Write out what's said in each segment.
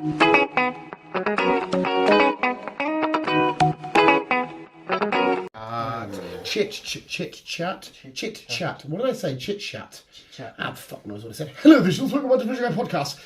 Chit chat. What did I say? Chit chat. Chat. Ah, fuck knows what I said. Hello, this is Welcome to Vision Podcast.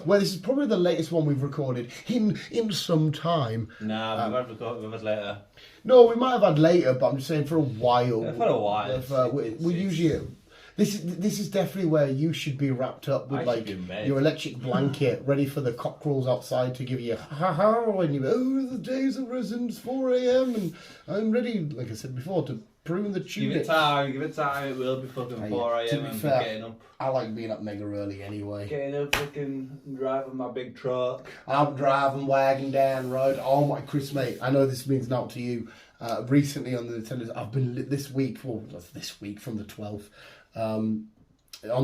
Well, this is probably the latest one we've recorded in some time. Nah, we've had later. No, we might have had later, but I'm just saying for a while. Yeah, for a while. We usually. This is definitely where you should be wrapped up with like your electric blanket, ready for the cockerels outside to give you ha and you go, oh, the days have risen, it's 4 a.m. and I'm ready, like I said before, to prune the tunic. Give it time, it will be fucking 4 a.m. and fair, getting up. I like being up mega early anyway. Getting up, fucking driving my big truck. I'm driving, wagging down the road. Oh my Chris, mate, I know this means naught to you. Recently on the Nintendo, I've been this week from the 12th. On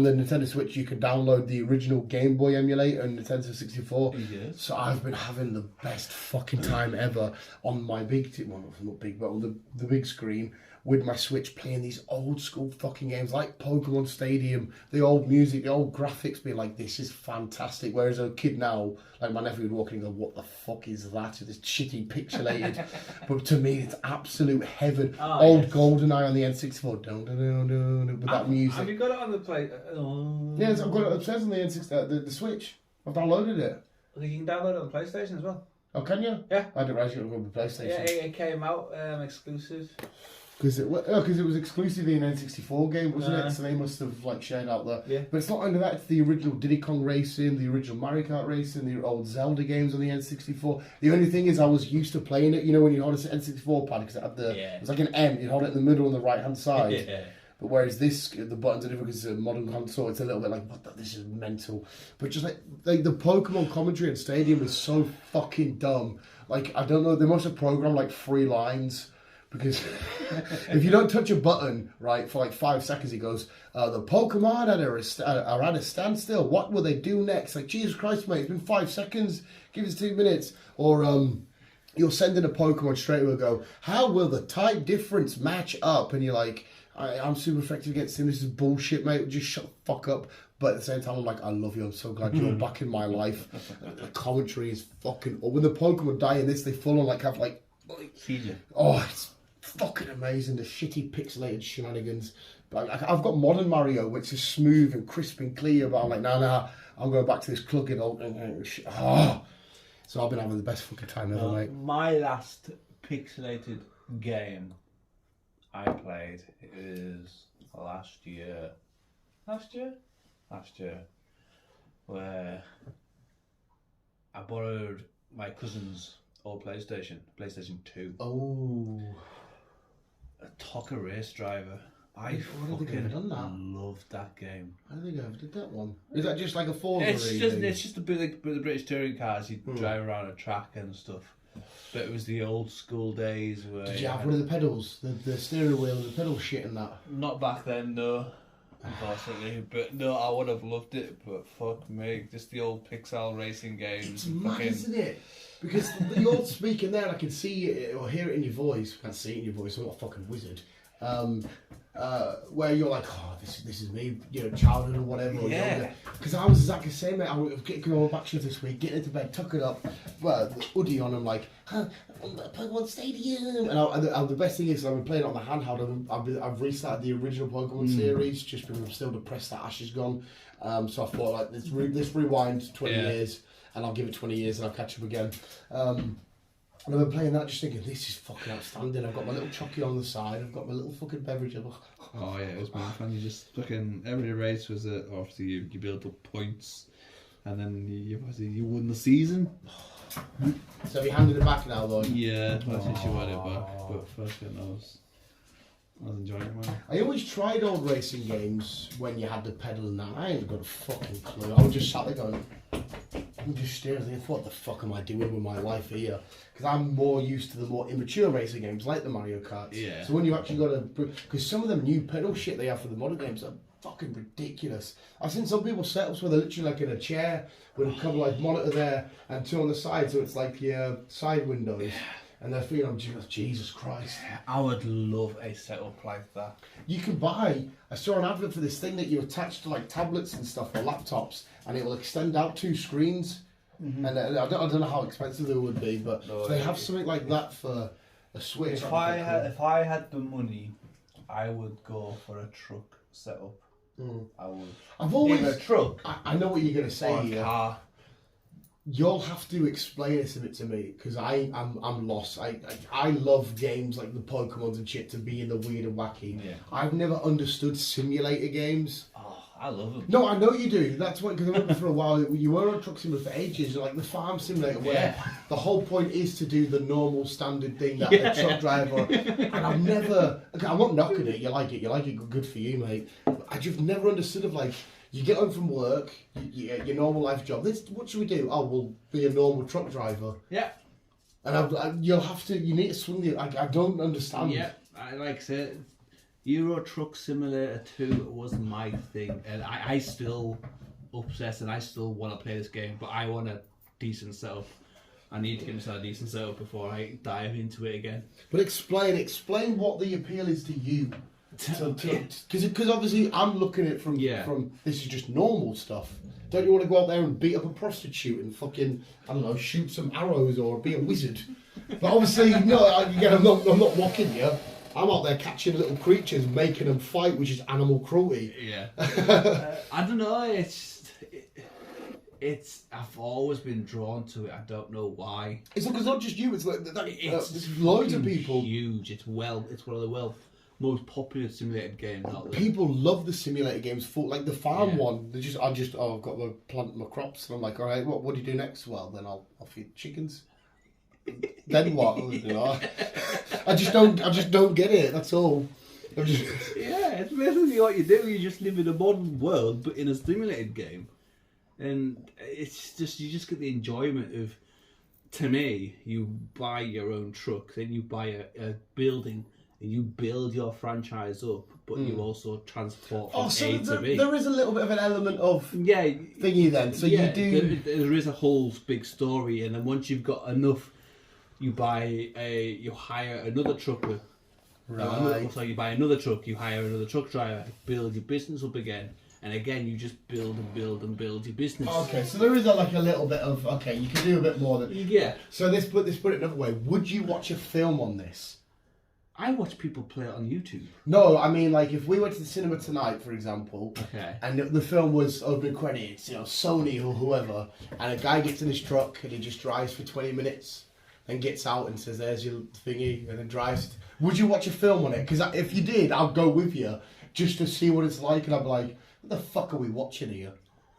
the Nintendo Switch, you can download the original Game Boy emulator and Nintendo 64. Yes. So I've been having the best fucking time ever on my big, not big, but on the big screen with my Switch, playing these old school fucking games like Pokemon Stadium, the old music, the old graphics, being like, this is fantastic. Whereas a kid now, like my nephew would walk in and go, what the fuck is that? This shitty pixelated. But to me, it's absolute heaven. Old yes. GoldenEye on the N64, with that music. Have you got it on the play? Yeah, I've got it upstairs on the N64, the Switch. I've downloaded it. Well, you can download it on the PlayStation as well. Oh, can you? Yeah. I didn't realize you could go to the PlayStation. Yeah, it came out exclusive. Because it was exclusively an N64 game, wasn't it? So they must have like shared out there. Yeah. But it's not only that; it's the original Diddy Kong Racing, the original Mario Kart Racing, the old Zelda games on the N64. The only thing is, I was used to playing it. You know, when you hold an N64 pad, because it had it was like an M. You hold it in the middle on the right hand side. Yeah. But whereas this, the buttons are different because it's a modern console. It's a little bit like, what? This is mental. But just like the Pokemon commentary in Stadium is so fucking dumb. Like I don't know, they must have programmed like 3 lines. Because if you don't touch a button, right, for like 5 seconds, it goes, the Pokemon are at a standstill. What will they do next? Like, Jesus Christ, mate, it's been 5 seconds. Give us 2 minutes. Or you'll send in a Pokemon straight away and go, how will the type difference match up? And you're like, I'm super effective against him. This is bullshit, mate. Just shut the fuck up. But at the same time, I'm like, I love you. I'm so glad you're back in my life. The commentary is fucking... When the Pokemon die in this, they full on like have like... Oh, it's fucking amazing, the shitty pixelated shenanigans. But I've got modern Mario, which is smooth and crisp and clear, but I'm like, nah, I'm going back to this clunky old shit. Oh. So I've been having the best fucking time ever, mate. My last pixelated game I played is last year, where I borrowed my cousin's old PlayStation 2. Oh. A Tucker Race Driver. I fucking loved that game. I don't think I ever did that one. Is that just like a Forza? It's just a bit like the British touring cars. You drive around a track and stuff. But it was the old school days where... Did you have one of the pedals? The steering wheel and the pedal shit and that? Not back then, no. Unfortunately. But no, I would have loved it. But fuck me. Just the old Pixel racing games. It's mad, isn't it? Because you're speaking there and I can see it or hear it in your voice. I can't see it in your voice, I'm not a fucking wizard. Where you're like, oh, this is me, you know, childhood or whatever. Yeah. Because I was exactly the same, mate. I was going back shift this week, getting into bed, tuck it up, the hoodie on, I'm like, Pokemon Stadium. And the best thing is, I've been playing it on the handheld. I've restarted the original Pokemon series just because I'm still depressed that Ash is gone. So I thought, like, let's rewind 20 years. And I'll give it 20 years and I'll catch up again. And I've been playing that just thinking, this is fucking outstanding. I've got my little chocky on the side, I've got my little fucking beverage. Oh yeah, it was mad fun. You just fucking, every race was obviously you built up points and then you won the season. So have you handed it back now though? Yeah, I think she won it back, but first I was enjoying it, man. I always tried old racing games when you had the pedal and that. I ain't got a fucking clue. I was just sat there going, I'm just staring thinking, what the fuck am I doing with my life here? Because I'm more used to the more immature racing games like the Mario Kart. Yeah. So when you actually got to... Because some of them new pedal shit they have for the modern games are fucking ridiculous. I've seen some people's setups where they're literally like in a chair with a couple like monitor there and 2 on the side, so it's like your side windows. Yeah. And they're feeling, Jesus Christ. I would love a setup like that. You can buy, I saw an advert for this thing that you attach to like tablets and stuff or laptops, and it will extend out 2 screens. and I don't know how expensive they would be, but No, if they have something like that for a Switch. If I had the money, I would go for a truck setup. I would. I've always a truck. I know what you're gonna say. Or a car. You'll have to explain it a bit to me because I'm lost. I love games like the Pokemons and shit to be in the weird and wacky. Yeah. I've never understood simulator games. Oh, I love them. No, I know you do. That's why, because I remember for a while you were on Truck Simulator for ages, like the Farm Simulator, where the whole point is to do the normal standard thing that a truck driver. And I've never. Okay, I'm not knocking it. You like it. Good for you, mate. I just never understood of like. You get home from work, your normal life job. What should we do? Oh, we'll be a normal truck driver. Yeah. And you need to swing the. I don't understand. Yeah, like I said, Euro Truck Simulator 2 was my thing, and I still obsess and I still want to play this game, but I want a decent setup. I need to get myself a decent setup before I dive into it again. But explain what the appeal is to you. Because obviously I'm looking at it from this is just normal stuff. Don't you want to go out there and beat up a prostitute and fucking, I don't know, shoot some arrows or be a wizard? But obviously, no, again, I'm not mocking you. I'm out there catching little creatures, making them fight, which is animal cruelty. Yeah. I don't know. It's. I've always been drawn to it. I don't know why. It's not just you. It's like there's loads of people. Huge. It's one of the most popular simulated games out there. People love the simulator games. Like the farm one, I've got to plant my crops, and I'm like, all right, what do you do next? Well, then I'll feed chickens. Then what? I just don't get it. That's all. Yeah, it's basically what you do. You just live in a modern world, but in a simulated game, and it's just you just get the enjoyment of. To me, you buy your own truck, then you buy a building. You build your franchise up, but you also transport from A to B. There is a little bit of an element of thingy then. So you do. There is a whole big story, and then once you've got enough, you hire another trucker. Right. So you buy another truck, you hire another truck driver, build your business up again, and again you just build and build your business. Okay, so there is a little bit of you can do a bit more than. Yeah. So put it another way. Would you watch a film on this? I watch people play it on YouTube. No, I mean, like, if we went to the cinema tonight, for example, and the film was opening credits, Sony or whoever, and a guy gets in his truck and he just drives for 20 minutes and gets out and says, there's your thingy, and then drives. Would you watch a film on it? Because if you did, I'll go with you just to see what it's like, and I'd be like, what the fuck are we watching here?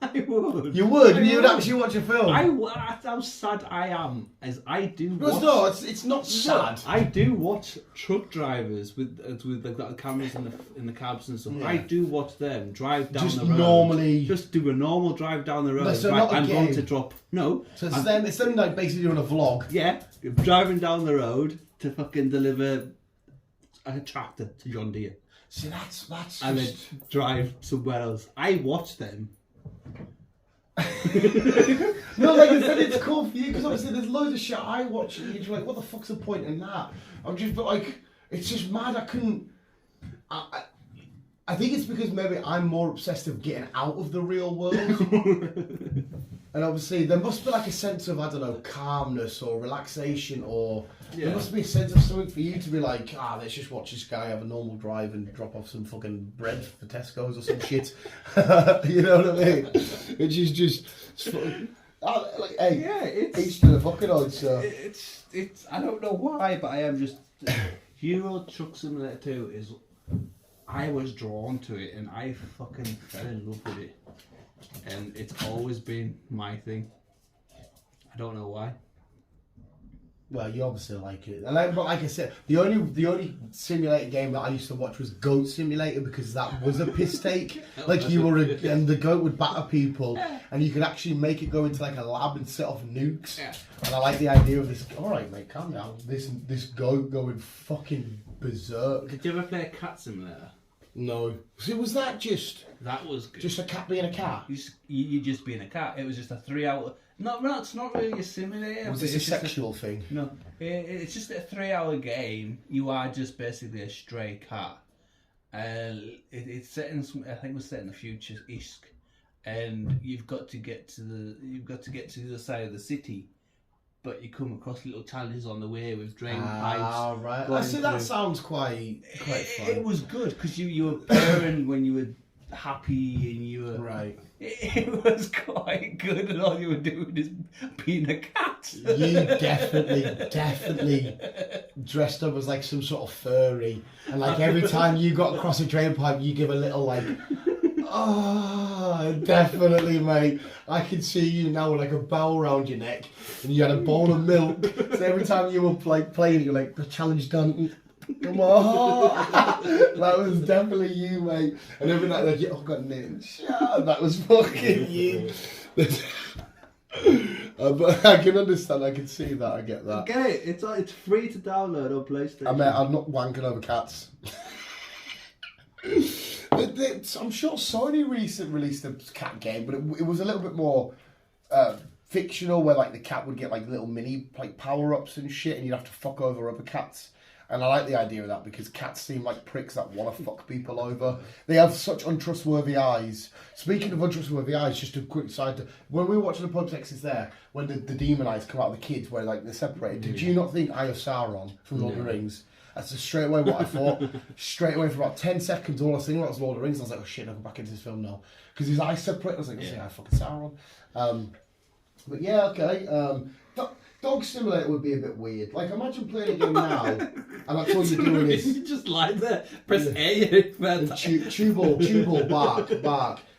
I would. You would? You would actually watch a film? That's how sad I am, as I do watch... No, it's not sad. I do watch truck drivers with the cameras in the cabs and stuff. Yeah. I do watch them drive down the road. Just do a normal drive down the road. So I'm going to drop... No. So it's them like basically doing a vlog. Yeah. Driving down the road to fucking deliver a tractor to John Deere. See, that's and then drive somewhere else. I watch them. No, like I said, it's cool for you because obviously there's loads of shit I watch and you're just like, what the fuck's the point in that? It's just mad. I couldn't. I think it's because maybe I'm more obsessed with getting out of the real world. And obviously there must be like a sense of, I don't know, calmness or relaxation or there must be a sense of something for you to be like, let's just watch this guy have a normal drive and drop off some fucking bread for Tesco's or some shit. You know what I mean? Which is just, each to the fucking odds. So. It's I don't know why, but I am just, Euro Truck Simulator 2 is, I was drawn to it and I fucking fell in love with it. And it's always been my thing. I don't know why. Well, you obviously like it, but like I said, the only simulator game that I used to watch was Goat Simulator because that was a piss take. Like and the goat would batter people, and you could actually make it go into like a lab and set off nukes. Yeah. And I like the idea of this. All right, mate, calm down. This goat going fucking berserk. Did you ever play a cat simulator? No. So was that just? That was good. Just a cat being a cat. You just being a cat. It was just a 3-hour. It's not really a simulator. Was this a sexual thing? No, it's just a 3-hour game. You are just basically a stray cat. It's set in. I think it was set in the future-ish, and you've got to get to the other side of the city, but you come across little challenges on the way with drain pipes. Right. I see. That sounds quite fun. It was good because you were purring when you were happy and you were right. It was quite good, and all you were doing is being a cat. You definitely dressed up as like some sort of furry, and like every time you got across a drain pipe, you give a little like, oh, definitely, mate. I can see you now with like a bow around your neck, and you had a bowl of milk. So every time you were like playing, you're like, the challenge done. Come on, that was definitely you, mate. And every night, like, oh god, ninja, that was fucking you. But I can understand. I can see that. I get that. Okay, it's free to download on PlayStation. I'm not wanking over cats. I'm sure Sony recently released a cat game, but it was a little bit more fictional, where like the cat would get like little mini like power ups and shit, and you'd have to fuck over other cats. And I like the idea of that because cats seem like pricks that want to fuck people over. They have such untrustworthy eyes. Speaking of untrustworthy eyes, just a quick side. When we were watching the Pubsexes there, when the demon eyes come out of the kids, where like they're separated, did you not think Eye of Sauron from Lord of the Rings? That's just straight away what I thought. Straight away for about 10 seconds, all I was thinking about was Lord of the Rings. I was like, oh shit, I'll go back into this film now. Because his eyes separate. I was like, oh yeah, fucking Sauron. But yeah, okay. Dog Simulator would be a bit weird. Like, imagine playing a game now, and that's all you're doing is... You just lie there, press A, chew ball, bark,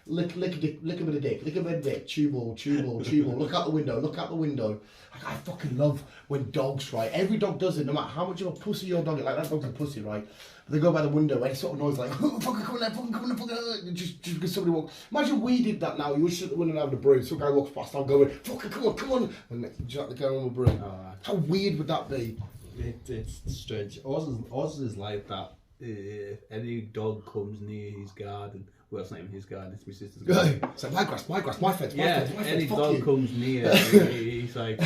lick a bit of dick, chew ball, look out the window. Like, I fucking love when dogs, right? Every dog does it, no matter how much of a pussy your dog is. Like, that dog's a pussy, right? But they go by the window, any sort of noise like, oh, fucking come on, just because somebody walks. Imagine we did that now. You would sit at the window and have the broom. Some guy walks past, I'm going, fucking come on. And you have to go on the broom. How weird would that be? It's strange. Oz is like that. Any dog comes near his garden. Well, it's not even his garden, it's my sister's garden. It's like my fence, yeah, any dog comes near, he's like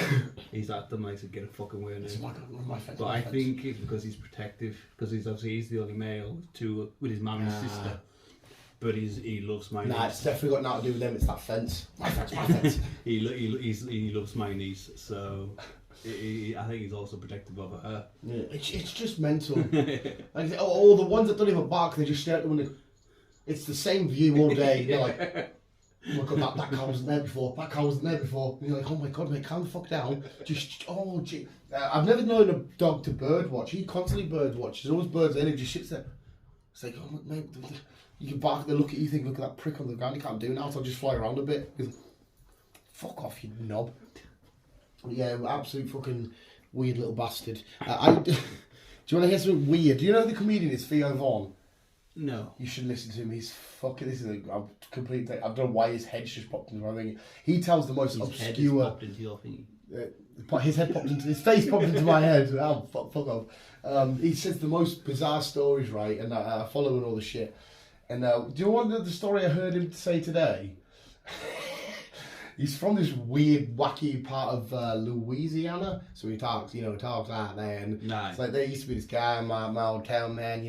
them like to get a fucking way on it. My fence, but I think it's because he's protective, because he's the only male with his mum and his sister. But he loves my niece. It's definitely got nothing to do with them, it's that fence. My fence. he loves my niece, so... I think he's also protective over her. Yeah, it's just mental. Like, the ones that don't even bark, they just stare at the window. It's the same view all day. They're like, oh my god, that car wasn't there before. And you're like, oh my god, mate, calm the fuck down. Gee. I've never known a dog to bird watch. He constantly bird watches. There's always birds in, he just sits there. It's like, oh mate, you can bark, they look at you, think, look at that prick on the ground, you can't do now, so I'll just fly around a bit. Fuck off, you knob. Yeah, absolute fucking weird little bastard. Do you want to hear something weird? Do you know who the comedian is, Theo Von? No. You should listen to him. He's fucking... This is a complete... I don't know why his head's just popped into my thing. He tells the most obscure... His head popped into your thingy. His head popped into... His face popped into my head. Oh, fuck off. He says the most bizarre stories, right? And I follow all the shit. And do you want the story I heard him say today? He's from this weird, wacky part of Louisiana, so he talks like that, man. Nice. It's like there used to be this guy in my old town, man,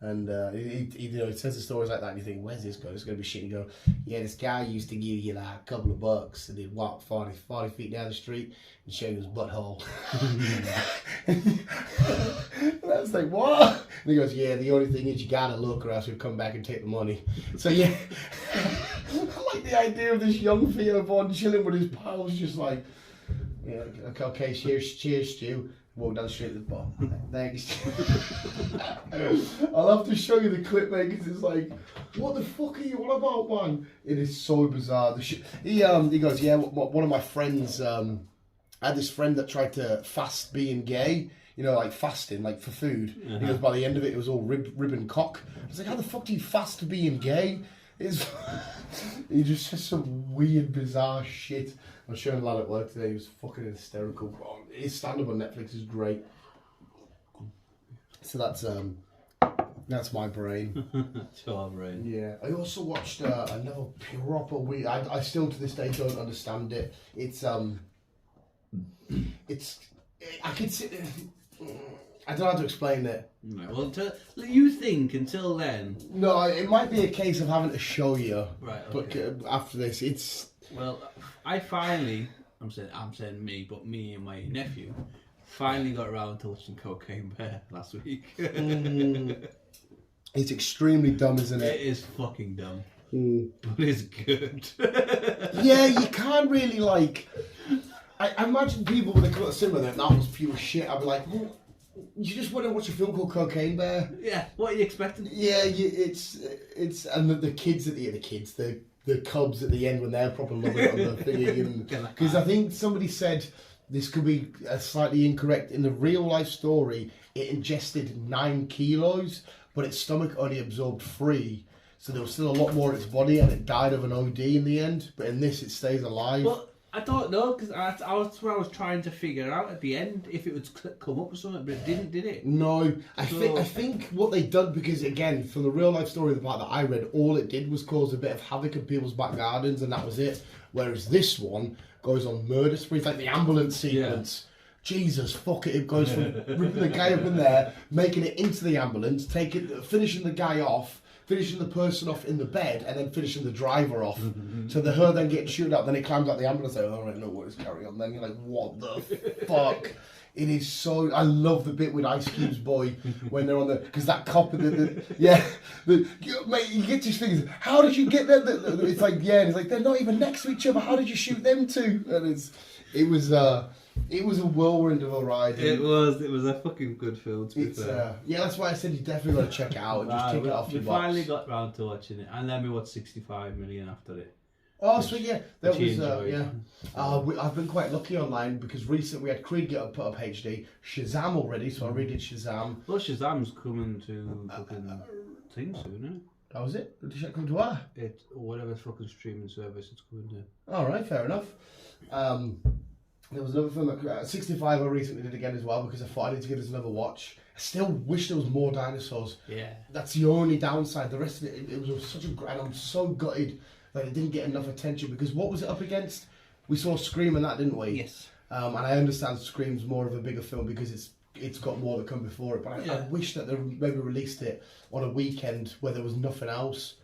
and he says the stories like that, and you think, where's this going? It's going to be shit. And you go, yeah, this guy used to give you like a couple of bucks, and he'd walk 40 feet down the street and show you his butthole. And I was like, what? And he goes, yeah, the only thing is you gotta look, or else he'll come back and take the money. So yeah. I like the idea of this young Theo Von chilling with his pals, just like, yeah, okay, cheers, Stu. Walk down the street at the bar. Thanks. I'll have to show you the clip, mate, because it's like, what the fuck are you on about, man? It is so bizarre. He goes, yeah, one of my friends, I had this friend that tried to fast being gay. Like fasting, like for food. Uh-huh. He goes, by the end of it, it was all rib and cock. I was like, how the fuck do you fast being gay? He just says some weird, bizarre shit. I was showing a lad at work today, he was fucking hysterical. His stand-up on Netflix is great. So that's my brain. That's your brain. Yeah. I also watched another proper weird... I still to this day don't understand it. It's I could sit there... I don't know how to explain it. Right, well, you think until then. No, it might be a case of having to show you. Right. Okay. But after this, it's. Well, I finally, I'm saying me, but me and my nephew finally got around to watching Cocaine Bear last week. It's extremely dumb, isn't it? It is fucking dumb. But it's good. Yeah, you can't really like. I imagine people when they come to the cinema that was pure shit. I'd be like, well, you just want to watch a film called Cocaine Bear? Yeah. What are you expecting? Yeah, it's and the kids at the cubs at the end when they're probably loving it on the thing. Because I think somebody said this could be slightly incorrect. In the real life story, it ingested 9 kilos, but its stomach only absorbed 3. So there was still a lot more in its body, and it died of an OD in the end. But in this, it stays alive. Well, I don't know, because I was trying to figure out at the end if it would come up or something, but it didn't, did it? No, I think what they done, because again, from the real life story, the part that I read, all it did was cause a bit of havoc in people's back gardens, and that was it. Whereas this one goes on murder sprees, like the ambulance sequence. Yeah. Jesus, fuck it! It goes from ripping the guy up in there, making it into the ambulance, finishing the guy off, finishing the person off in the bed, and then finishing the driver off. So her then getting shooted up, then it climbs out the ambulance, like, all right, no worries, carry on. Then you're like, what the fuck? It is so. I love the bit with Ice Cube's boy when they're on the, because that cop and mate, he gets his fingers. How did you get there? It's like, yeah, and it's like they're not even next to each other. How did you shoot them two? And it was a whirlwind of a ride. It was a fucking good film, to be fair. Yeah, that's why I said you definitely got to check it out and just take it off your box. We finally got round to watching it, and then we watched 65 million after it. Oh, so yeah, that was yeah. I've been quite lucky online because recently we had Creed put up HD, Shazam already, so I redid Shazam. Well, Shazam's coming to fucking thing soon, isn't it? How was it? Did it come to where? Whatever fucking streaming service it's coming to. All right, fair enough. There was another film that 65 I recently did again as well because I thought I need to give this another watch. I still wish there was more dinosaurs. Yeah. That's the only downside. The rest of it was such a great. I'm so gutted that it didn't get enough attention because what was it up against? We saw Scream and that, didn't we? Yes. And I understand Scream's more of a bigger film because it's got more that come before it. But I wish that they maybe released it on a weekend where there was nothing else.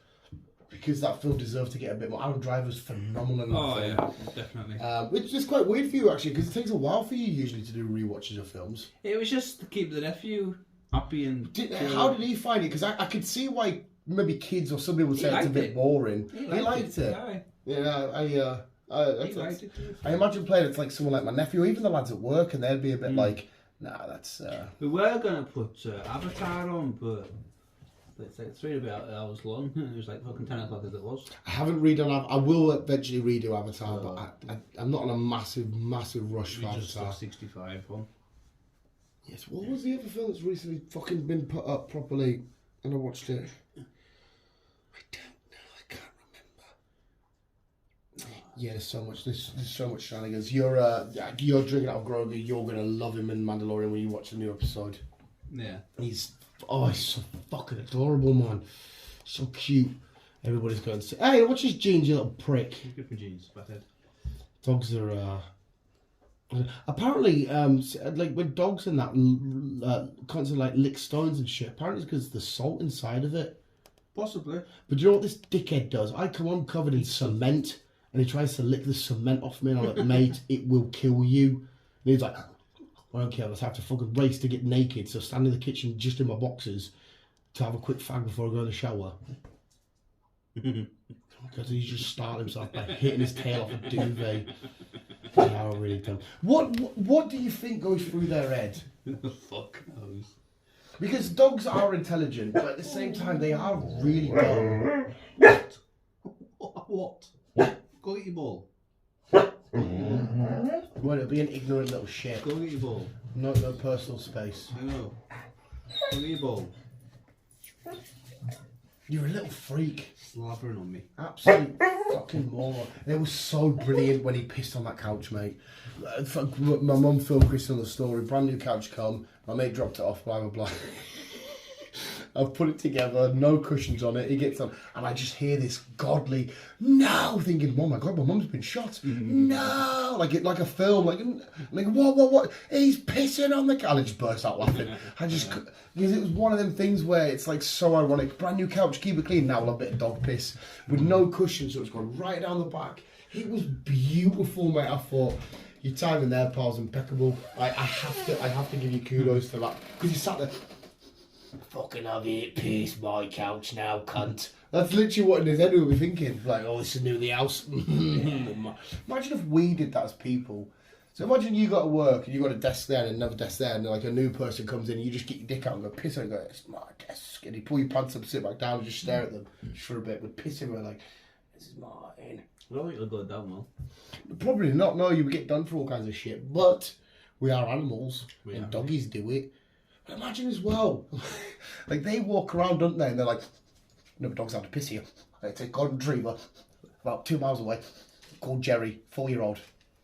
Because that film deserved to get a bit more. Adam Driver's phenomenal in that film. Yeah, definitely. Which is quite weird for you, actually, because it takes a while for you usually to do rewatches of films. It was just to keep the nephew happy and... How did he find it? Because I could see why maybe kids or somebody would say it's a bit boring. He liked it. Yeah, I imagine playing it to like someone like my nephew, or even the lads at work, and they'd be a bit like, nah, that's... We were going to put Avatar on, but... It's like 3 hours long. It was like fucking 10 o'clock as it was. I haven't redone. I will eventually redo Avatar, but I'm not on a massive rush for Avatar. Just 65 one. Yes. What was the other film that's recently fucking been put up properly and I watched it? I don't know. I can't remember. Yeah, there's so much. There's so much shenanigans. You're drinking out of Grogu. You're gonna love him in Mandalorian when you watch the new episode. Yeah. He's so fucking adorable, man. So cute. Everybody's going to say, hey, watch his jeans, you little prick. He's good for jeans, fathead. Dogs are, apparently, like when dogs and that constantly like lick stones and shit, apparently it's because the salt inside of it. Possibly. But do you know what this dickhead does? I come on covered in cement and he tries to lick the cement off me and I'm like, mate, it will kill you. And he's like, I don't care, let's have to fucking race to get naked, so stand in the kitchen just in my boxers to have a quick fag before I go in the shower. Because he just started himself by hitting his tail off a duvet. Yeah, I really don't. What do you think goes through their head? Fuck knows. Because dogs are intelligent, but at the same time they are really dumb. What? Go get your ball. Well, it'll be an ignorant little shit. Go get your ball. No personal space. I know. Go get your ball. You're a little freak. Slavering on me. Absolute fucking moron. It was so brilliant when he pissed on that couch, mate. My mum filmed Chris on the story. Brand new couch come. My mate dropped it off, blah, blah, blah. I've put it together, no cushions on it. He gets on, and I just hear this godly no, thinking, oh my god, my mum's been shot. No, like a film, like what? He's pissing on the couch. I just burst out laughing. Because it was one of them things where it's like so ironic. Brand new couch, keep it clean. Now we'll have a bit of dog piss with no cushions, so it's going right down the back. It was beautiful, mate. I thought. Your timing there, pal's impeccable. I have to give you kudos for that. Because you sat there, fucking have it, piss my couch now, cunt. That's literally what in his head we were thinking. Like, oh, this is new in the house. Imagine if we did that as people. So imagine you got to work and you got a desk there and another desk there, and like a new person comes in and you just get your dick out and go piss on it and go, it's my desk. And you pull your pants up, sit back down and just stare at them just for a bit with piss in, like, this is mine. I don't think it'll go down well. Probably not. No, you would get done for all kinds of shit. But we are animals, and doggies do it. But imagine as well, like they walk around, don't they? And they're like, "No, but dogs have to piss here." It's a golden retriever, about 2 miles away, called Jerry, 4-year-old.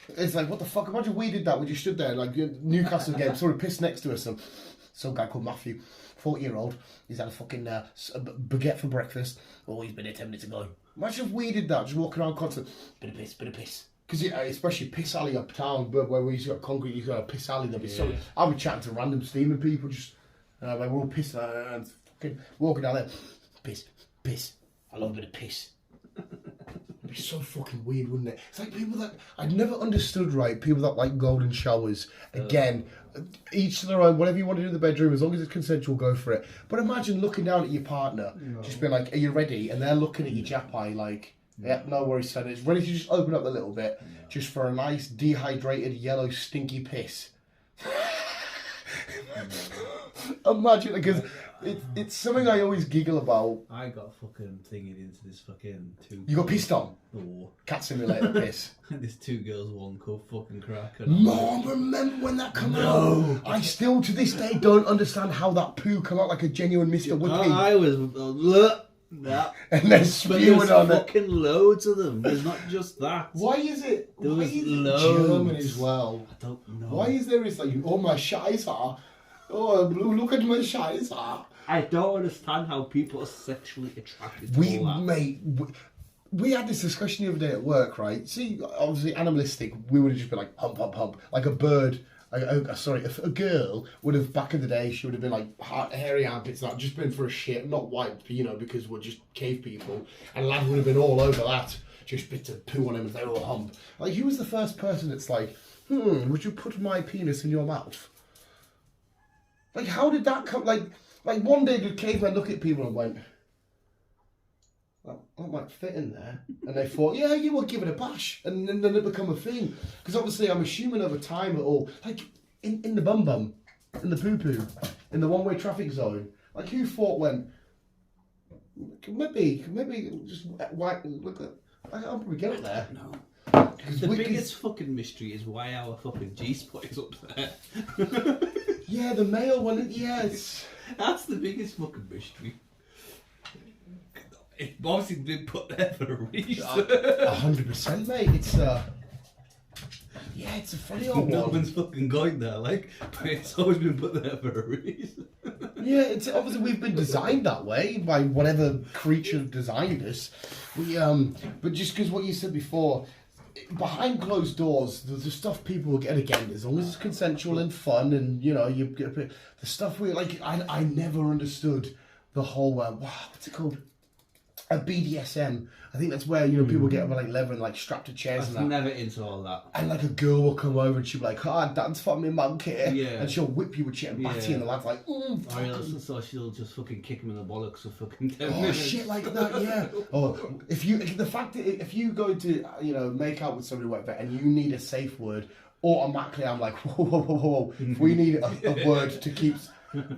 It's like, what the fuck? Imagine we did that. We just stood there, like Newcastle game, sort of pissed next to us. Some guy called Matthew, 40-year-old. He's had a fucking baguette for breakfast. Oh, he's been here 10 minutes ago. Imagine if we did that, just walking around constantly, bit of piss. Because especially piss alley uptown, but where we used to got concrete, you got a piss alley. There'd be so. I'll be chatting to random steaming people, just like we're all pissing and fucking walking down there. Piss. I love a bit of piss. It'd be so fucking weird, wouldn't it? It's like people that I'd never understood. Right, people that like golden showers. Again, each to their own. Whatever you want to do in the bedroom, as long as it's consensual, go for it. But imagine looking down at your partner, just being like, "Are you ready?" And they're looking at your jap-eye like, "Yeah, no worries, son. It's ready to just open up a little bit, just for a nice dehydrated yellow stinky piss." Imagine, because it's something I always giggle about. I got fucking thinking into this fucking two. You got pissed on? No. Cat simulator piss. This 2 girls, 1 cup fucking cracker. Mom, remember when that came out? I still to this day don't understand how that poo come out like a genuine Mr. Whippy. I was that. And they're spewing on it. Fucking loads of them. There's not just that. Why is it? There was why is loads. it German as well? I don't know. Why is there? It's like, oh my Scheiße. Oh, look at my Scheiße. I don't understand how people are sexually attracted to all that. Mate, we had this discussion the other day at work, right? See, obviously animalistic, we would have just been like hump, hump, hump, like a bird. If a girl would have back in the day, she would have been like hairy armpits, that just been for a shit, not white, because we're just cave people. And a lad would have been all over that, just bits of poo on him and they all hump. Like, who was the first person that's like, would you put my penis in your mouth? Like, how did that come? Like one day the cavemen look at people and went, that might fit in there. And they thought, yeah, you will give it a bash. And then it become a thing. Because obviously I'm assuming over time it all, like in the bum, in the poo-poo, in the one-way traffic zone, like who thought maybe just look at, I'll probably get it there. No. The biggest fucking mystery is why our fucking G-spot is up there. Yeah, the male one, it's... That's the biggest fucking mystery. It's obviously been put there for a reason. 100%, mate. It's it's a funny old no one. one's fucking going there, like, but it's always been put there for a reason. Yeah, it's obviously we've been designed that way by whatever creature designed us. But just because what you said before, behind closed doors, the stuff people will get again, as long as it's consensual and fun, and you get the stuff we like. I never understood the whole what's it called? A BDSM. I think that's where people get like leather and like strapped to chairs and that. Never into all that. And like a girl will come over and she'll be like, dance for me, monkey. Yeah. And she'll whip you with shit and bat you, and the lad's like, so she'll just fucking kick him in the bollocks for fucking 10 oh, minutes. shit like that, yeah. Or if you go to make out with somebody like that and you need a safe word, automatically I'm like, whoa. If we need a word to keep.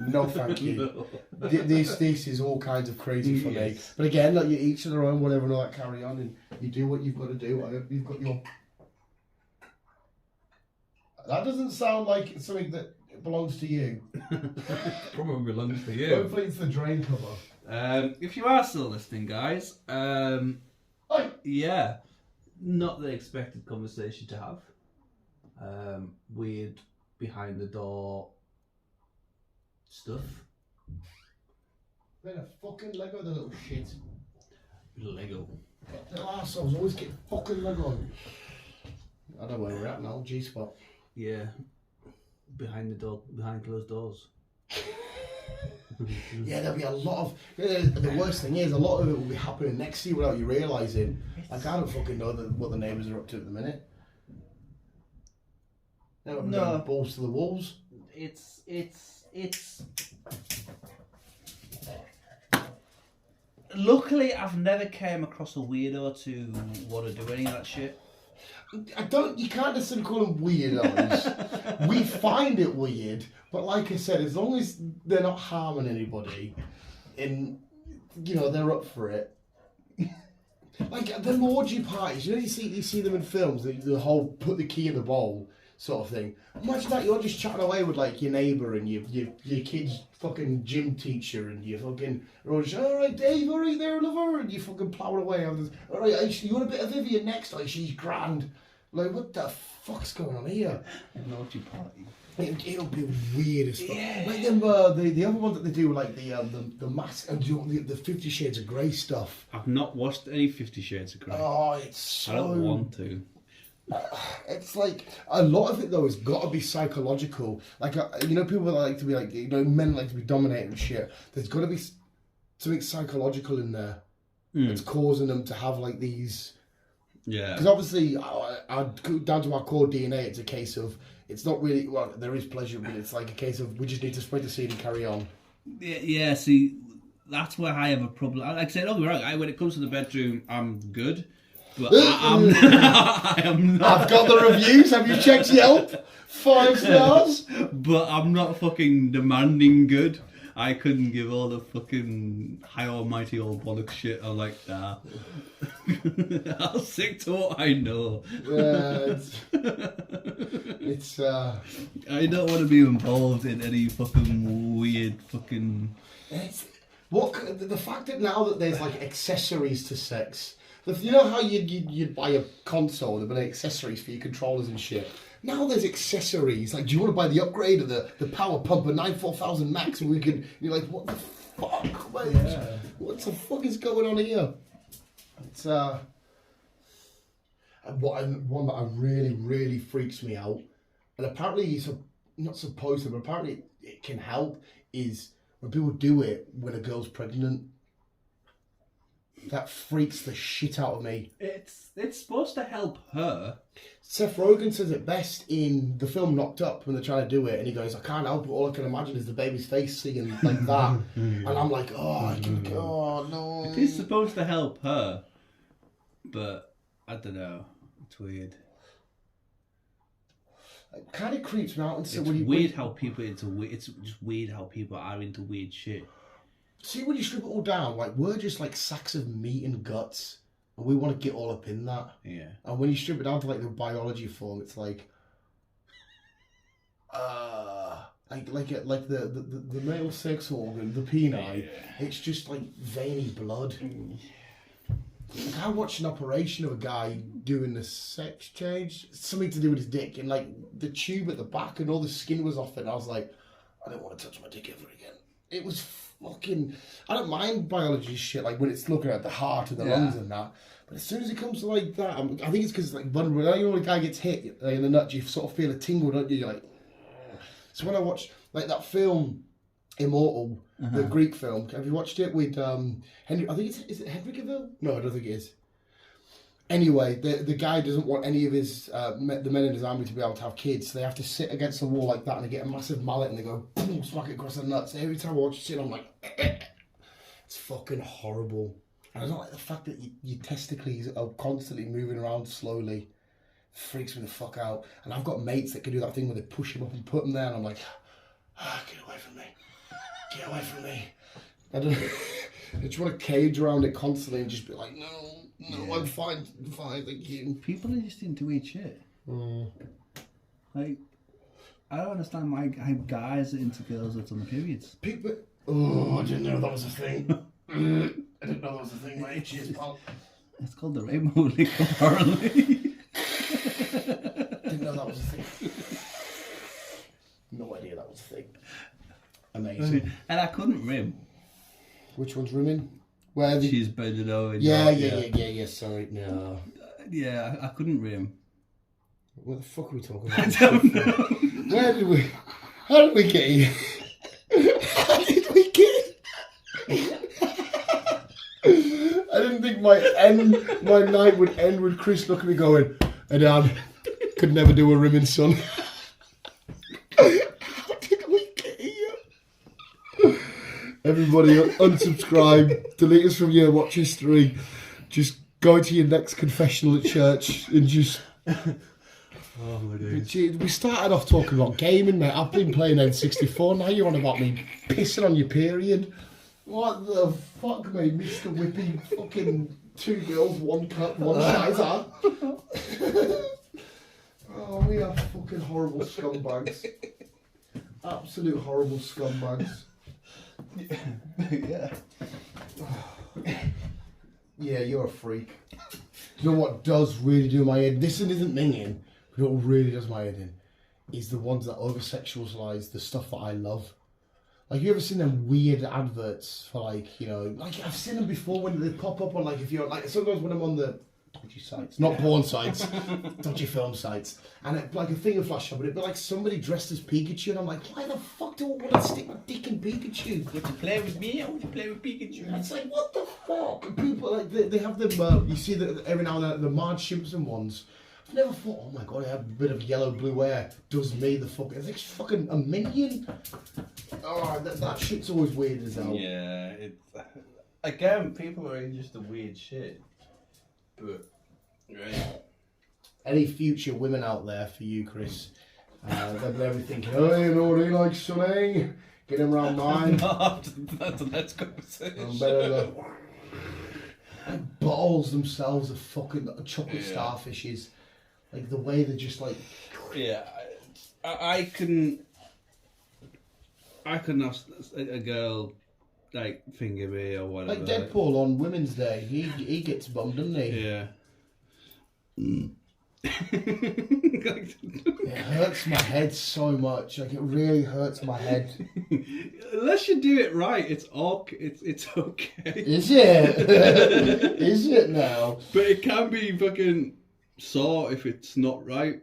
No, thank you. No. This is all kinds of crazy for me. But again, like, you each to their own, whatever, and all that, carry on, and you do what you've got to do. I hope you've got your. That doesn't sound like something that belongs to you. Probably belongs to you. Hopefully, it's the drain cover. If you are still listening, guys, yeah, not the expected conversation to have. Weird behind the door stuff. They're a fucking Lego, the little shit. Lego. Little arseholes always get fucking Lego. I don't know where we're at now, G-spot. Yeah. Behind the door, behind closed doors. Yeah, there'll be a lot of. The worst thing is, a lot of it will be happening next to you without you realising. Like, I don't fucking know what the neighbours are up to at the minute. No. Balls to the walls. It's. Luckily, I've never came across a weirdo to want to do any of that shit. You can't necessarily call them weirdos. We find it weird, but like I said, as long as they're not harming anybody, and they're up for it. Like the orgy parties, you see them in films, the whole put the key in the bowl sort of thing. Imagine that you're just chatting away with like your neighbour and your kid's fucking gym teacher and you fucking alright Dave, alright there lover, and you fucking plowing away. Alright, you want a bit of Vivian next? Like she's grand. Like what the fuck's going on here? An orgy party. It'll be weird as fuck. Yeah. Like them, the other one that they do, like the mask and the 50 Shades of Grey stuff. I've not watched any 50 Shades of Grey. Oh, it's so. I don't want to. It's like a lot of it though has got to be psychological. Like people that like to be like men like to be dominated and shit. There's got to be something psychological in there that's causing them to have like these. Yeah. Because obviously, down to our core DNA, it's a case of it's not really there is pleasure, but it's like a case of we just need to spread the seed and carry on. Yeah. See, that's where I have a problem. Like I said, don't get me wrong. When it comes to the bedroom, I'm good. But I am not. I've got the reviews. Have you checked Yelp? 5 stars. But I'm not fucking demanding good. I couldn't give all the fucking high almighty old bollocks shit. I'm like, nah. I'll stick to what I know. Yeah, it's I don't want to be involved in any fucking weird fucking. The fact that now that there's like accessories to sex. You know how you'd buy a console, there'd be accessories for your controllers and shit. Now there's accessories. Like, do you want to buy the upgrade of the power pump of 94000 max? And you're like, what the fuck, mate? Yeah. What the fuck is going on here? It's one that I really, really freaks me out. And apparently it's not supposed to, but apparently it can help is when people do it when a girl's pregnant. That freaks the shit out of me. It's supposed to help her. Seth Rogen says it best in the film Knocked Up when they're trying to do it, and he goes, I can't help it, all I can imagine is the baby's face singing like that. And I'm like, oh no. It is supposed to help her, but I don't know. It's weird. It kind of creeps me out. And so it's just weird how people are into weird shit. See, when you strip it all down, like, we're just like sacks of meat and guts, and we want to get all up in that. Yeah. And when you strip it down to like the biology form, it's like, like the male sex organ, the peni, it's just like veiny blood. Like, I watched an operation of a guy doing the sex change, something to do with his dick, and like the tube at the back and all the skin was off it, and I was like, I don't want to touch my dick ever again. It was fucking. I don't mind biology shit, like when it's looking at the heart and the lungs and that. But as soon as it comes to like that, I think it's because like when a guy gets hit in the nuts, you sort of feel a tingle, don't you? You're like. So when I watched like that film, Immortal, the Greek film, have you watched it with Henry? I think is it Henry Cavill? No, I don't think it is. Anyway, the guy doesn't want any of his the men in his army to be able to have kids, so they have to sit against the wall like that, and they get a massive mallet and they go boom, smack it across the nuts. Every time I watch it, I'm like, it's fucking horrible. And I don't like the fact that your testicles are constantly moving around slowly. Freaks me the fuck out. And I've got mates that can do that thing where they push him up and put him there, and I'm like, get away from me, get away from me. I don't know. I just want to cage around it constantly and just be like, no, I'm fine, thank you. People are just into weird shit. Like, I don't understand why guys are into girls that's on the periods. People, I didn't know that was a thing. I didn't know that was a thing, mate. Cheers, pal. It's called the rainbow lick, apparently. Didn't know that was a thing. No idea that was a thing. Amazing. And I couldn't rim. Which one's rimming? Where the... She's bending over. Yeah. Sorry, no. Yeah, I couldn't rim. What the fuck are we talking about? I don't know. Where did we... How did we get here? How did we get here? I didn't think my night would end with Chris looking at me going, "Hey Dad, could never do a rimming, son." How did we get here? Everybody unsubscribe, delete us from your watch history, just go to your next confessional at church and just... Oh my days. We started off talking about gaming, mate. I've been playing N64, now you're on about me pissing on your period. What the fuck, mate? Mr. Whippy, fucking 2 girls, 1 cup, 1 shizer. Oh, we are fucking horrible scumbags. Absolute horrible scumbags. Yeah. Yeah, you're a freak. You know what does really do my head? This isn't minging, but what really does my head in is the ones that over-sexualise the stuff that I love. Like, you ever seen them weird adverts for, like, you know, like, I've seen them before when they pop up on, like, if you're, like, sometimes when I'm on the dodgy sites, not porn sites, dodgy film sites, and it, like, a thing will flash up, and it'd be like somebody dressed as Pikachu, and I'm like, why the fuck do I want to stick my dick in Pikachu? Would you play with me or would you play with Pikachu? It's like, what the fuck? And people, like, they have them, you see that every now and then, the Marge Simpson ones. I've never thought, oh my god, I have a bit of yellow-blue hair, does me the fucking, it's like fucking a minion. Oh, that shit's always weird as hell. Yeah, it's... Again, people are into just the weird shit. But... Right. Any future women out there for you, Chris? They'll be thinking, oh, you know what he likes, Sonny? Get him round 9. That's the next conversation. I'm better than... Balls themselves are fucking chocolate starfishes. Like, the way they're just like... Yeah, I couldn't have a girl, like, finger me or whatever. Like Deadpool on Women's Day. He gets bummed, doesn't he? Yeah. It hurts my head so much. Like, it really hurts my head. Unless you do it right, it's okay. It's okay. Is it? Is it now? But it can be fucking sore if it's not right.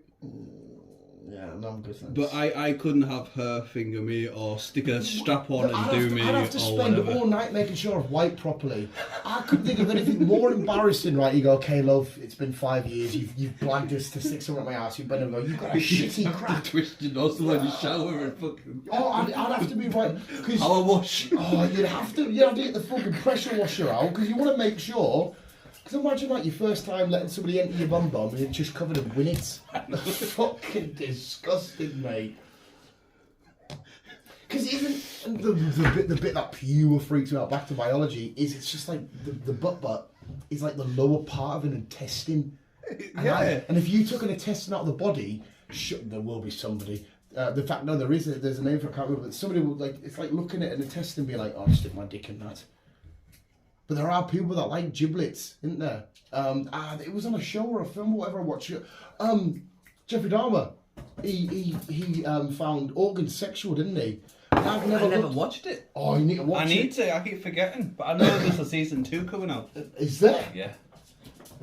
Yeah, no business. But I couldn't have her finger me or stick a strap on and do me I'd have to or spend whatever. all night making sure I've wiped properly. I couldn't think of anything more embarrassing, right? You go, okay, love, it's been 5 years. You've blagged us to stick someone at my house. You better go, you've got a shitty crap. Twist your nostril when you shower and fucking... Oh, I'd have to be right. How I wash. Oh, you'd have to get the fucking pressure washer out because you want to make sure. Because imagine like your first time letting somebody enter your bum and it's just covered in winnets. Fucking disgusting, mate. Because even the bit that pure freaks me out back to biology is it's just like the butt is like the lower part of an intestine. And if you took an intestine out of the body, there will be somebody. The fact, no, there's a name for it, I can't remember, but somebody will, like, it's like looking at an intestine and be like, oh, I'll stick my dick in that. But there are people that like giblets, isn't there? It was on a show or a film or whatever I watched. Jeffrey Dahmer, he found organs sexual, didn't he? I never watched it. Oh, you need to watch it. I need to. I keep forgetting, but I know there's a season 2 coming out. Is there? Yeah.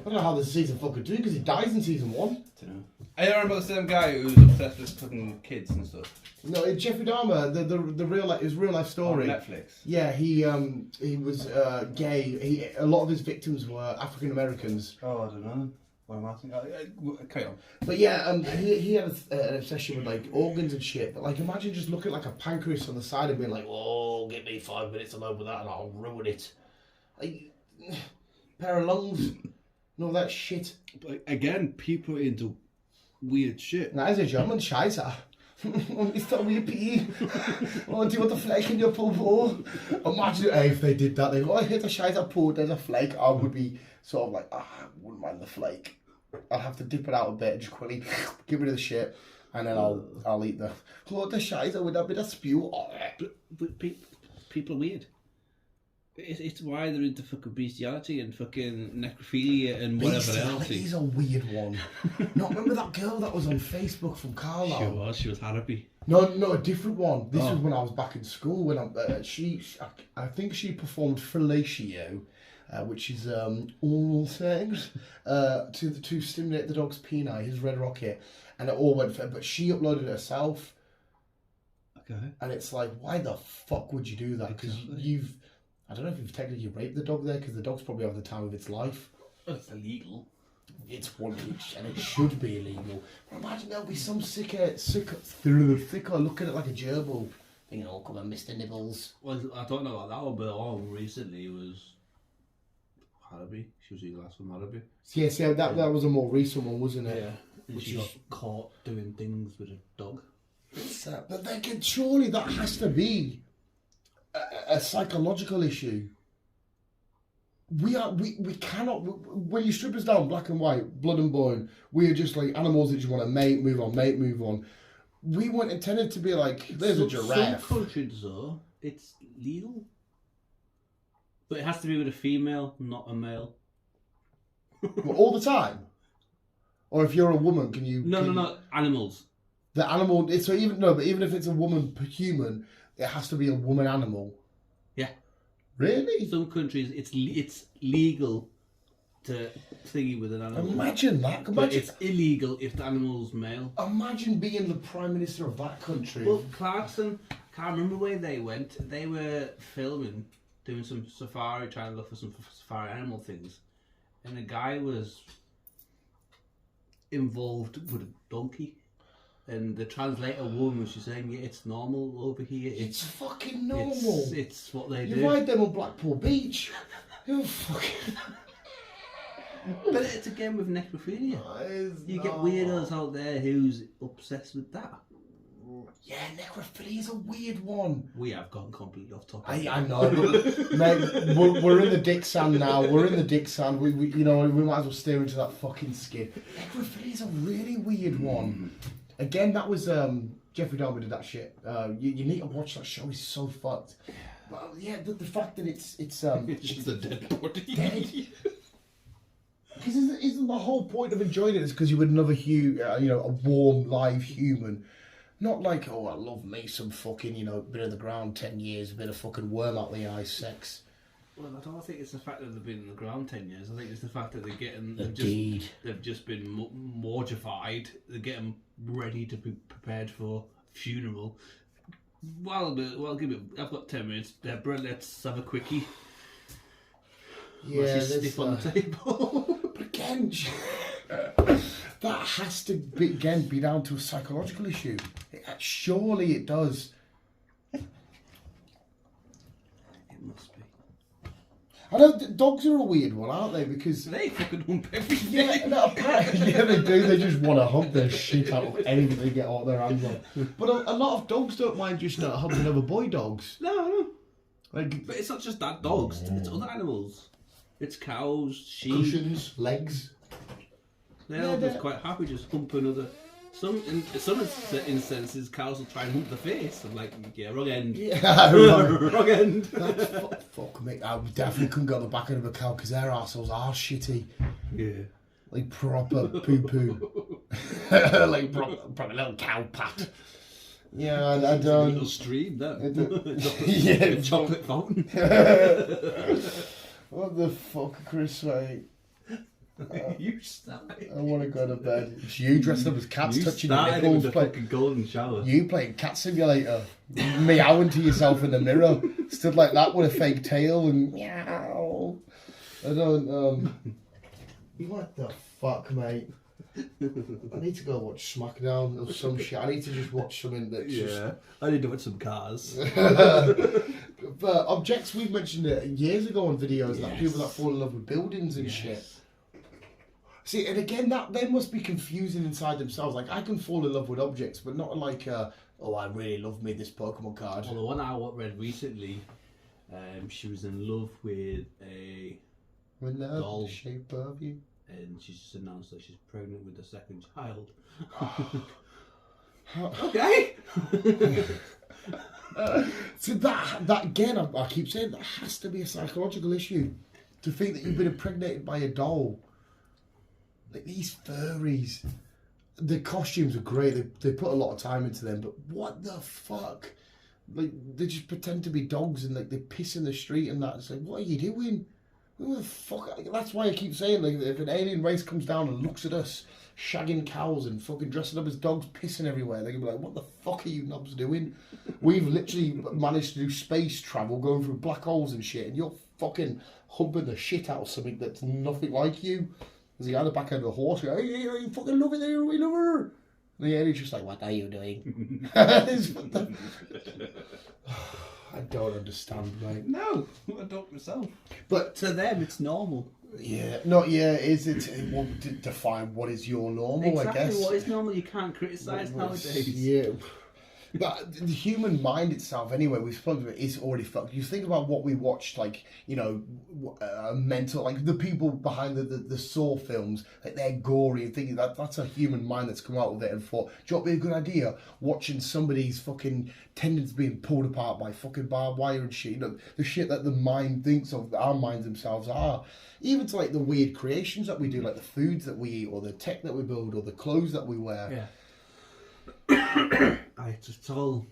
I don't know how the season fucking 2 because he dies in season 1. I don't remember the same guy who was obsessed with fucking kids and stuff. No, it's Jeffrey Dahmer, the real life, his real life story. On Netflix. Yeah, he was gay. A lot of his victims were African Americans. Oh, I don't know. What am I thinking? Carry on. But yeah, he had an obsession with like organs and shit. But like, imagine just looking at like a pancreas on the side and being like, "Oh, give me 5 minutes alone with that, and I'll ruin it." Like, pair of lungs, and all that shit. But again, people are into weird shit. Na, is a German Scheiße. Mr. Whippy. Oh, do you want the flake in your poo-poo? Imagine if they did that. They go, oh, here's a Scheiße poo, there's a flake. I would be sort of like, I wouldn't mind the flake. I'd have to dip it out a bit and just quickly get rid of the shit. And then I'll eat the Scheiße with a bit of spew. But people are weird. It's why they're into fucking bestiality and fucking necrophilia and whatever else. He's a weird one. No, remember that girl that was on Facebook from Carlisle? She was Harrowby. No, a different one. This was when I was back in school. When I think she performed fellatio, which is oral sex, to stimulate the dog's peni, his red rocket, and it all went. But she uploaded it herself. Okay. And it's like, why the fuck would you do that? Because I don't know if you've technically raped the dog there, because the dog's probably having the time of its life. Well, it's illegal. It's one each, and it should be illegal. But imagine there'll be some sicker looking at like a gerbil. Thinking, oh, come on, Mr. Nibbles. Well, I don't know about that one, but all recently was Harrowby. She was the last one, Harrowby. Yeah, see, that was a more recent one, wasn't it? Yeah. And she got caught doing things with a dog. But then, surely that has to be a psychological issue. We cannot, when you strip us down black and white, blood and bone, we are just like animals that just want to mate, move on. We weren't intended to be like, there's a giraffe. Some countries though, it's legal. But it has to be with a female, not a male. Well, all the time? Or if you're a woman, can you... No, animals. The animal, but even if it's a woman per human, it has to be a woman animal. Yeah. Really? Some countries, it's legal to thingy with an animal. Imagine that. But it's illegal if the animal's male. Imagine being the Prime Minister of that country. Well, Clarkson, can't remember where they went. They were filming, doing some safari, trying to look for some safari animal things. And a guy was involved with a donkey. And the translator woman was just saying, yeah, it's normal over here. It's fucking normal. It's what they you do. ride them on Blackpool Beach. You're fucking... But it's again with necrophilia. You get weirdos out there who's obsessed with that. Yeah, necrophilia is a weird one. We have gone completely off topic. I know. Mate, we're in the dick sand now. We're in the dick sand. We might as well steer into that fucking skid. Necrophilia is a really weird one. Again, that was Jeffrey Dahmer did that shit. You need to watch that show. It's so fucked. But yeah, the fact that it's just a dead body. Dead. Because isn't the whole point of enjoying it is because you're with another a warm live human, not like, oh, I love me some fucking been in the ground 10 years, a bit of fucking worm out the eye sex. Well, I don't think it's the fact that they've been in the ground 10 years. I think it's the fact that they've just been mortified. They're getting ready to be prepared for funeral. I've got 10 minutes. Deborah, let's have a quickie. Yeah, she's stiff on the table. But again, that has to be down to a psychological issue. Surely it does. It must be. I know dogs are a weird one, aren't they? Because they fucking hump everything. Yeah, no, apparently, yeah, they do. They just want to hump their shit out of anything they get out their hands on. But a lot of dogs don't mind just humping other boy dogs. No. Like, but it's not just that dogs. It's other animals. It's cows, sheep, cushions, legs. They're all just quite happy just humping other. Some instances, cows will try and hump the face. I'm like, yeah, wrong end. Yeah, wrong end. Fuck me. I definitely couldn't go on the back end of a cow because their arseholes are shitty. Yeah. Like proper poo-poo. Like proper little cow pat. Yeah, I don't. A little stream, that. Yeah, chocolate fountain. What the fuck, Chris, mate? You started. I want to go to bed. It's you dressed up as cats, touching your nipples. nipples, With the fucking golden shower. You playing Cat Simulator, meowing to yourself in the mirror, stood like that with a fake tail and meow. I don't. What the fuck, mate? I need to go watch SmackDown or some shit. I need to just watch something that's just... I need to watch some Cars. But objects, we've mentioned it years ago on videos, that people that fall in love with buildings and shit. See, and again, that they must be confusing inside themselves. Like, I can fall in love with objects, but not like, oh, I really love me this Pokemon card. Well, the one I read recently, she was in love with a doll. The shape of you. And she's just announced that she's pregnant with a second child. Okay. So that again, I keep saying that has to be a psychological issue. To think that you've been impregnated by a doll. Like these furries, the costumes are great. They put a lot of time into them, but what the fuck? Like they just pretend to be dogs and like they piss in the street and that. It's like, what are you doing? What the fuck? That's why I keep saying, like, if an alien race comes down and looks at us shagging cows and fucking dressing up as dogs, pissing everywhere, they're gonna be like, what the fuck are you knobs doing? We've literally managed to do space travel, going through black holes and shit, and you're fucking humping the shit out of something that's nothing like you. There's a guy on the back end of a horse going, hey, you fucking love it there, we love her. And the alien's just like, what are you doing? I don't understand, mate. No, I don't myself. But To them, it's normal. yeah, not yeah. Is it won't define what is your normal? Exactly I guess what is normal. You can't criticise nowadays. Yeah, but the human mind itself, anyway, we've spoken about, is already fucked. You think about what we watched, like, you know, mental, like the people behind the Saw films, like they're gory and thinking that's a human mind that's come out with it and thought, do you know what would be a good idea? Watching somebody's fucking tendons being pulled apart by fucking barbed wire and shit, you know, the shit that the mind thinks of, that our minds themselves are. Even to like the weird creations that we do, like the foods that we eat, or the tech that we build, or the clothes that we wear. Yeah. It's all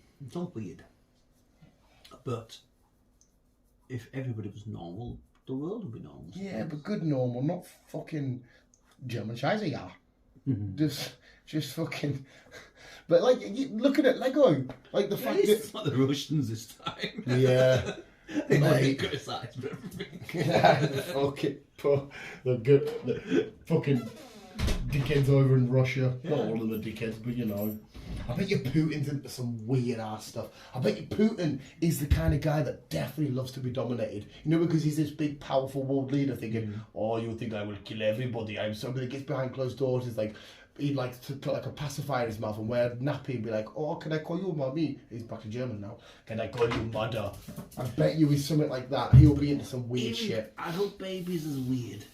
weird. But if everybody was normal, the world would be normal. Yeah, but good normal, not fucking German Scheiße, yeah. Just fucking. But like, looking at Lego, like the fact that It's not the Russians this time. yeah, They might be mate. criticised for everything. Yeah, the fucking dickheads over in Russia. Not all of the dickheads, but you know. I bet you Putin's into some weird ass stuff. I bet you Putin is the kind of guy that definitely loves to be dominated. You know, because he's this big, powerful world leader thinking, oh, you think I will kill everybody. I'm somebody that gets behind closed doors. Is like, he'd like to put like a pacifier in his mouth and wear a nappy and be like, oh, can I call you mommy? He's back to German now. Can I call you mother? I bet you he's something like that. He'll be into some weird shit. Adult babies is weird.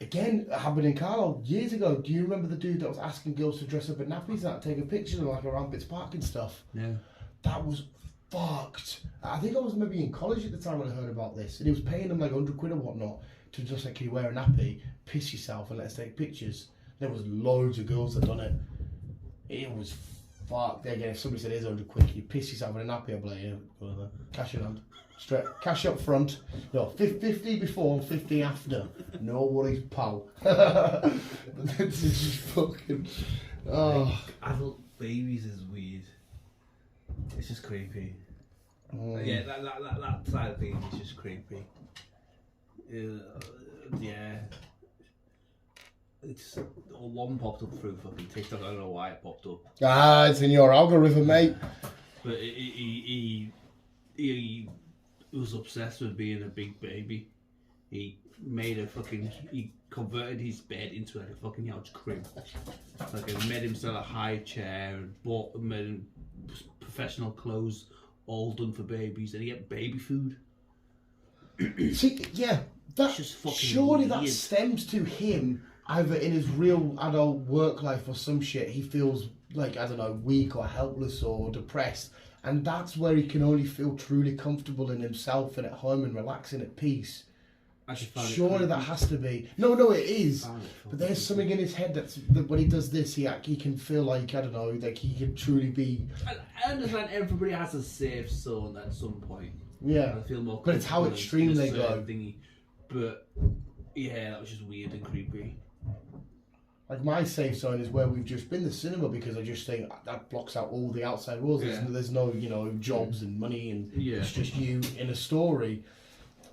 Again, it happened in Carlo years ago. Do you remember the dude that was asking girls to dress up in nappies and taking pictures of like around Bits Park and stuff? No. That was fucked. I think I was maybe in college at the time when I heard about this, and he was paying them like 100 quid or whatnot to just like, can you wear a nappy, piss yourself, and let us take pictures. There was loads of girls that done it. It was fucked. Again, if somebody said here's 100 quid, can you piss yourself in a nappy? I'd be like, yeah, whatever. Cash in hand. Straight, cash up front. No, 50 before, 50 after. No worries, pal. This is just fucking. Oh. Like, adult babies is weird. It's just creepy. Yeah, that side of things is just creepy. Yeah. It's one popped up through fucking TikTok. I don't know why it popped up. Ah, it's in your algorithm, mate. But he was obsessed with being a big baby. He converted his bed into like a fucking huge crib. Like he made himself a high chair and made him professional clothes, all done for babies, and he ate baby food. See, yeah, that Just fucking surely that weird. stems to him either in his real adult work life or some shit. He feels like, I don't know, weak or helpless or depressed, and that's where he can only feel truly comfortable in himself and at home and relaxing at peace. Surely that has to be. No, it is. But there's something in his head that when he does this, he can feel like, I don't know, like he can truly be. I understand everybody has a safe zone at some point. Yeah. I feel more. But it's how extreme they go. Thingy. But yeah, that was just weird and creepy. Like my safe zone is where we've just been, the cinema, because I just think that blocks out all the outside world. Yeah. There's no, jobs and money, and Yeah. it's just you in a story.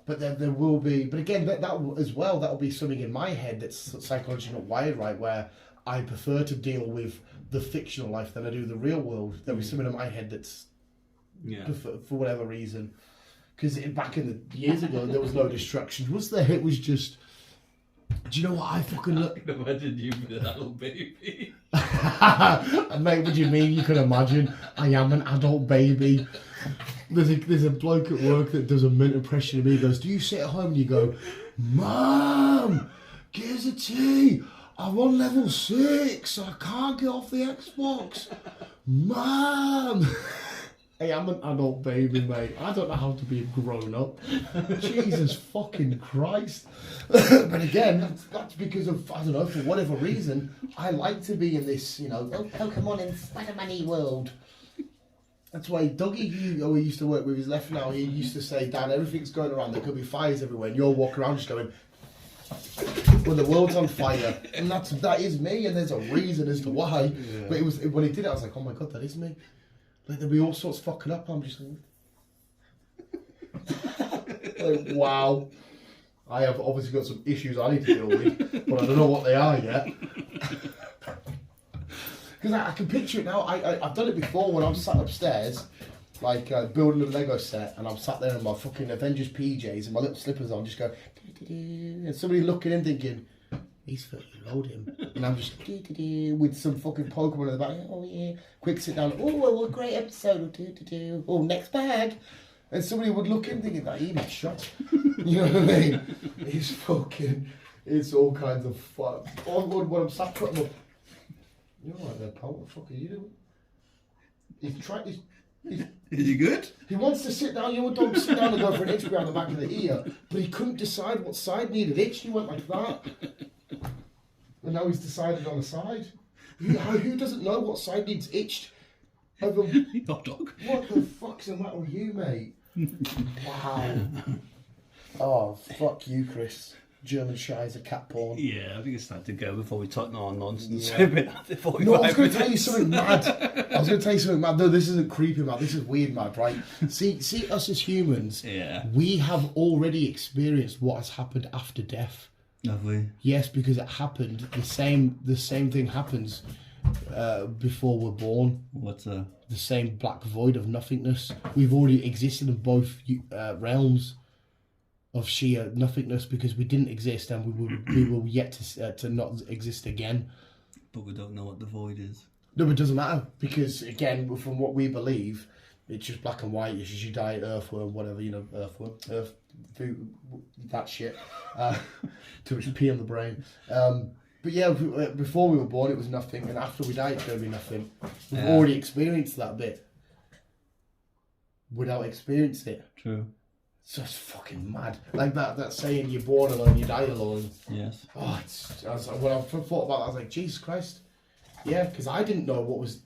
But there will be, but again, that as well, that will be something in my head that's psychologically not wired right, where I prefer to deal with the fictional life than I do the real world. There'll be something in my head that's, for whatever reason. Because back in the years ago, there was no distractions, was there? It was just. Do you know what I fucking look? I can imagine you being that little baby. Mate, what do you mean? You can imagine? I am an adult baby. There's a bloke at work that does a mint impression of me. He goes, do you sit at home and you go, Mum, get us a tea. I'm on level 6. I can't get off the Xbox. Mum. Hey, I'm an adult baby, mate. I don't know how to be a grown-up. Jesus fucking Christ. But again, that's because of, I don't know, for whatever reason, I like to be in this, you know, Pokemon and Spider-Man-y world. That's why Dougie, who we used to work with, he's left now, he used to say, Dan, everything's going around, there could be fires everywhere, and you're walking around just going, well, the world's on fire. And that is me, and there's a reason as to why. Yeah. But it was, when he did it, I was like, oh my God, that is me. Like, there'll be all sorts fucking up. I'm just like, wow. I have obviously got some issues I need to deal with, but I don't know what they are yet. Because I can picture it now. I've done it before when I'm sat upstairs, like building a Lego set, and I'm sat there in my fucking Avengers PJs and my little slippers on, just go, and somebody looking in thinking, he's 30 years old, him. And I'm just with some fucking Pokemon in the back. Oh yeah, quick sit down. Oh, what a great episode. Oh, next bag. And somebody would look in thinking that he needs shot. You know what I mean? It's all kinds of fun. When I'm sat putting up, you know what, there, pal, what the fuck are you doing? He's trying. Is he good? He wants to sit down. You know, don't sit down and go for an itch behind the back of the ear. But he couldn't decide what side needed itch. He went like that. And now he's decided on the side. Who doesn't know what side needs itched? Over, hot dog. What the fuck's the matter with you, mate? Wow. Oh, fuck you, Chris. German shies are cat porn. Yeah, I think it's time to go before we talk no nonsense. Yeah. No, I was going to tell you something mad. No, this isn't creepy mad. This is weird mad, right? See, us as humans. Yeah. We have already experienced what has happened after death. Have we? Yes, because it happened. The same thing happens before we're born. What's the same black void of nothingness? We've already existed in both realms of sheer nothingness because we didn't exist and we were yet to not exist again. But we don't know what the void is. No, it doesn't matter because again, from what we believe, it's just black and white. It's just you die, earthworm, whatever, you know, earthworm, food, that shit. Too much pee on the brain. But yeah, before we were born, it was nothing, and after we die, it's going to be nothing. We've already experienced that bit without experiencing it. True. It's just fucking mad. Like that saying, you're born alone, you die alone. Yes. Oh, when I thought about that, I was like, Jesus Christ. Yeah, because I didn't know what was...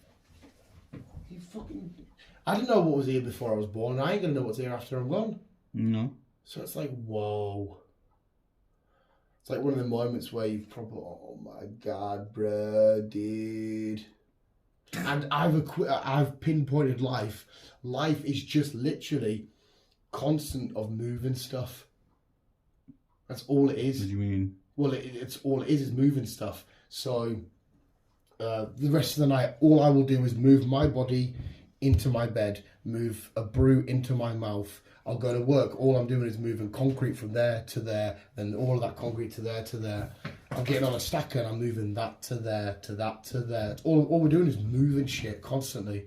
I didn't know what was here before I was born, and I ain't going to know what's here after I'm gone. No. So it's like, whoa. It's like one of the moments where you've probably, oh my God, bruh, dude. And I've pinpointed life. Life is just literally constant of moving stuff. That's all it is. What do you mean? Well, it's all it is moving stuff. So the rest of the night, all I will do is move my body into my bed, move a brew into my mouth. I'll go to work. All I'm doing is moving concrete from there to there, then all of that concrete to there to there. I'm getting on a stacker and I'm moving that to there, to that, to there. All we're doing is moving shit constantly.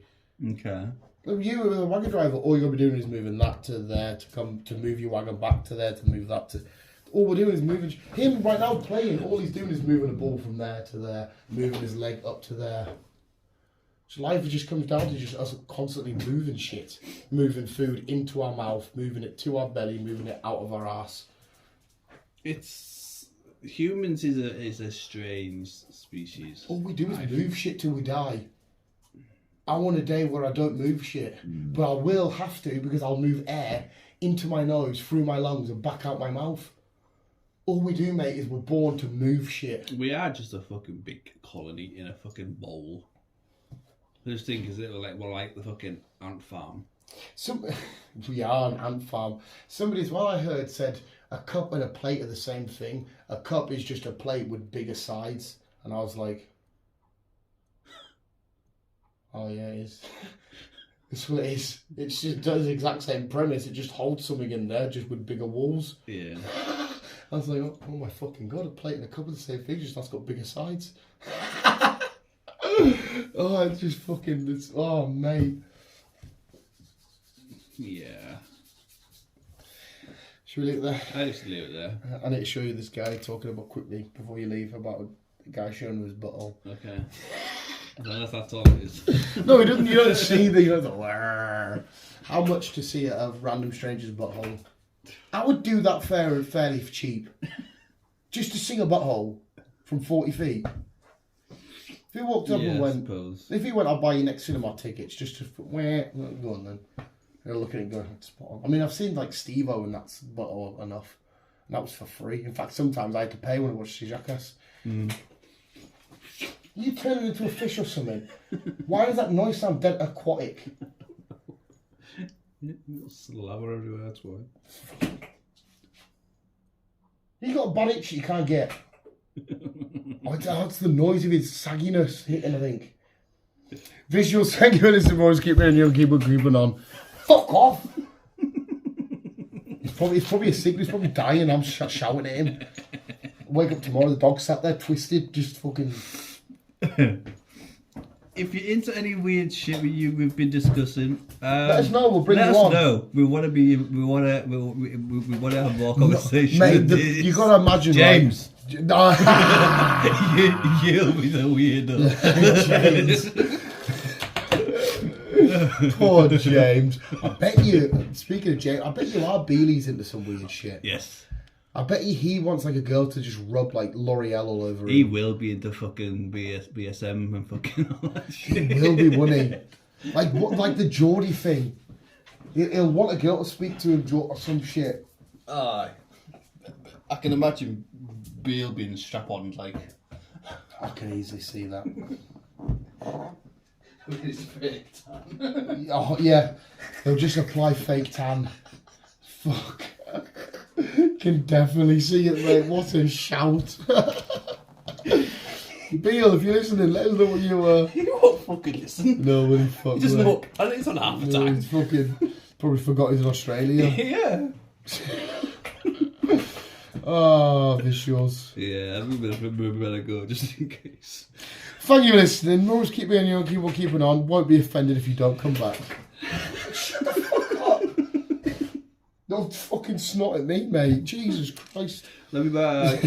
Okay. You with a wagon driver, all you're gonna be doing is moving that to there to move your wagon back to there to move that to. All we're doing is moving. Him right now playing. All he's doing is moving a ball from there to there, moving his leg up to there. So life just comes down to just us constantly moving shit, moving food into our mouth, moving it to our belly, moving it out of our ass. It's humans is a strange species. All we do is move shit till we die. I want a day where I don't move shit, but I will have to because I'll move air into my nose, through my lungs, and back out my mouth. All we do, mate, is we're born to move shit. We are just a fucking big colony in a fucking bowl. I just think we're like the fucking ant farm. We are an ant farm. Somebody as well I heard said a cup and a plate are the same thing. A cup is just a plate with bigger sides. And I was like, oh yeah, it is. That's what it is. It just does the exact same premise. It just holds something in there just with bigger walls. Yeah. I was like, oh my fucking God, a plate and a cup are the same thing, just that's got bigger sides. Oh, it's just fucking, oh mate. Yeah. Should we leave it there? I just leave it there. I need to show you this guy talking about quickly before you leave about a guy showing him his butthole. Okay. I don't know if that's all it is. No, he doesn't. You don't see the. You don't. How much to see a random stranger's butthole? I would do that fairly cheap. Just to see a butthole from 40 feet. If he walked up and went, if he went, I'll buy you next cinema tickets, just to, go on then. They're looking at it going, spot on. I mean, I've seen like Steve-O and that's butthole enough. And that was for free. In fact, sometimes I had to pay when I watched the Jackass. You turn it into a fish or something. Why does that noise sound dead aquatic? It's lava everywhere, that's why. You got a bad itch you can't get. That's the noise of his sagginess hitting, I think. Visuals, thank you for listening, boys. Keep it in, you'll keep on creeping on. Fuck off! It's probably a sickness, he's probably dying. I'm shouting at him. Wake up tomorrow, the dog sat there twisted, just fucking. If you're into any weird shit we've been discussing, let us know. We'll bring you on. Let us know. We want to have more conversation. Mate, you got to imagine, James. Like, You'll be the weirdo. James. Poor James. I bet you. Speaking of James, I bet you are Beeley's into some weird shit. Yes. I bet you he wants like a girl to just rub like L'Oreal all over him. He will be into fucking BSM and fucking all that shit. He will be, won't he? Like the Geordie thing. He'll want a girl to speak to him or some shit. I can imagine Beale being strap on like. I can easily see that. With his fake tan. Oh yeah, he'll just apply fake tan. Fuck. Can definitely see it, mate. What a shout. Beale, if you're listening, let us know what you were. You won't fucking listen. No, but he fucked. He doesn't know what planet he's on half the time. He's fucking probably forgot he's in Australia. Yeah. Oh, visuals. Yeah, I think we better go just in case. Thank you for listening. Always keep being you and keep on keeping on. Won't be offended if you don't come back. Shut the fuck up. Don't fucking snot at me, mate. Jesus Christ. Love you, bye.